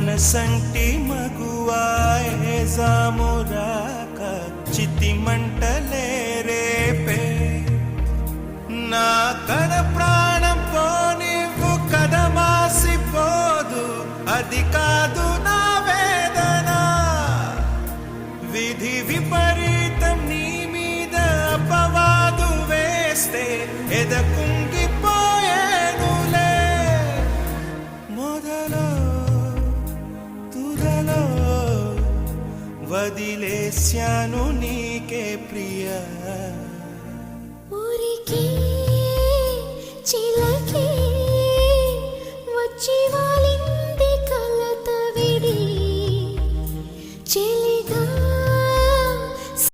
మనసంటి మగువాయే జామురాక చితిమంటలే రేపే నా కడ ప్రాణం పోనివ్వు కదమాసిపోదు అది కాదు నా వేదన విధి విపరీతం నీ మీద అపవాదు వేస్తే ఎదకుంగిపోయేనులే మొదలో తుదలో వదిలేశాను నీకే ప్రియా ఊరికే చిలకే వచ్చి